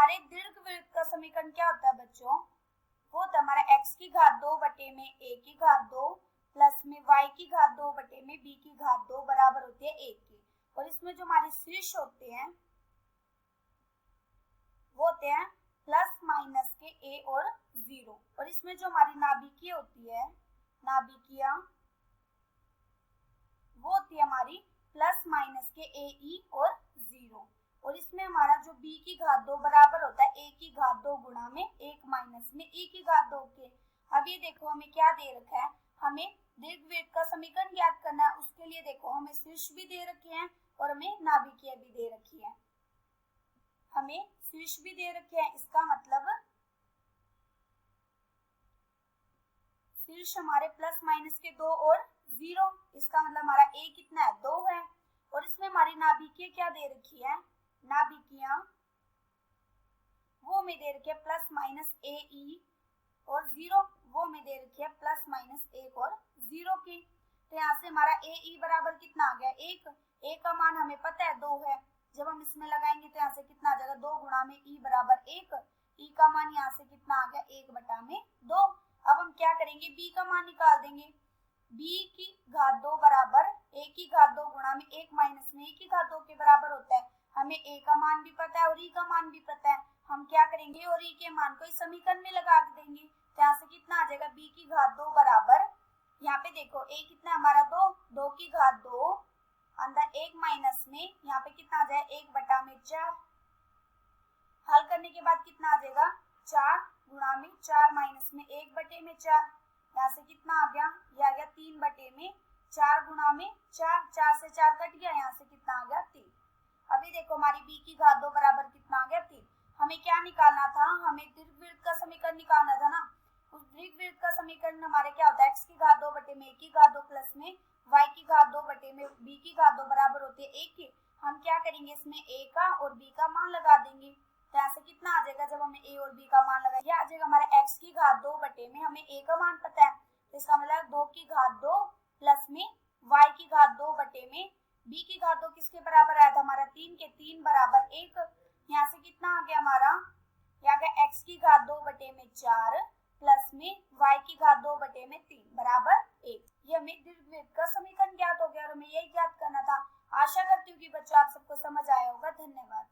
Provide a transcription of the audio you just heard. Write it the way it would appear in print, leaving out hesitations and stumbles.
हमारे दीर्घवृत्त का समीकरण क्या होता है बच्चों? वो होता है हमारा x की घात 2 बटे में a की घात 2 प्लस में y की घात 2 बटे में b की घात 2 बराबर होती है 1 की। और इसमें जो हमारे शीर्ष होते हैं वो होते हैं प्लस माइनस के a और 0। और इसमें जो हमारी नाभिकीय होती है, नाभिकीय वो होती है हमारी प्लस माइनस के a e और 0। और इसमें हमारा जो b की घात 2 बराबर होता है a की घात 2 गुणा में 1 माइनस में e की घात 2 के। अब ये देखो हमें क्या दे रखा है, हमें दीर्घवृत्त का समीकरण ज्ञात करना है। उसके लिए देखो हमें शीर्ष भी दे रखे हैं और हमें नाभिकीय भी दे रखी है। हमें शीर्ष भी दे रखे हैं, इसका मतलब शीर्ष हमारे प्लस माइनस के 2 और 0, इसका मतलब हमारा a कितना है 2 है। और इसमें हमारी नाभिकीय क्या दे रखी है, नाभिकीय वो में दे रखी है प्लस माइनस a e और 0, वो में दे रखी है प्लस माइनस 1 और 0 की। तो यहाँ से हमारा a e बराबर कितना आ गया 1। a का मान हमें पता है 2 है, जब हम इसमें लगाएंगे तो यहाँ से कितना आ जाएगा 2 गुणा में e बराबर 1। e का मान यहाँ से कितना आ गया 1 बटा में 2। अब हम क्या करेंगे, b का मान निकाल देंगे। b की घात 2 बराबर a की घात 2 गुणा में 1 माइनस में a की घात 2 के बराबर होता है। हमें a का मान भी पता है और e का मान भी पता है। हम क्या करेंगे और e के मान को इस समीकरण में लगा देंगे। तो यहाँ से कितना आ जाएगा b की घात 2 बराबर, यहाँ पे देखो a कितना हमारा 2 की घात 2 अंदर 1 माइनस में यहाँ पे कितना आ जाएगा 1 बटा में 4। हल करने के बाद कितना आ जाएगा 4 गुणा में 4 माइनस में 1 बटे में 4। यहाँ से कितना आ गया, ये आ गया 3 बटे में 4 गुणा में 4, 4 से 4 कट गया, यहाँ से कितना आ गया 3। अभी देखो हमारी b की घात 2 बराबर कितना आ गया 3। हमें क्या निकालना था, हमें दीर्घवृत्त का समीकरण निकालना था ना। उस दीर्घवृत्त का समीकरण हमारे क्या होता है x की घात 2 बटे में a की घात 2 प्लस में y की घात 2 बटे में b की घात 2 बराबर होती है 1 की। हम क्या करेंगे, इसमें a का और b का मान लगा देंगे। तो यहाँ से कितना आ जाएगा, जब हमें a और b का मान लगा, ये आ जाएगा हमारा x की घात 2 बटे में हमें a का मान पता है, तो इसका मतलब 2 की घात 2 प्लस में y की घात 2 बटे में b की घात 2 किसके बराबर आया था हमारा 3 के, 3 बराबर 1। यहाँ से कितना आ गया हमारा, यहाँ आ गया x की घात 2 बटे में 4 प्लस में y की घात 2 बटे में 3 बराबर 1। ये हमें दीर्घवृत्त का समीकरण ज्ञात हो गया और हमें यही ज्ञात करना था। आशा करती हूँ कि बच्चों आप सबको समझ आया होगा। धन्यवाद।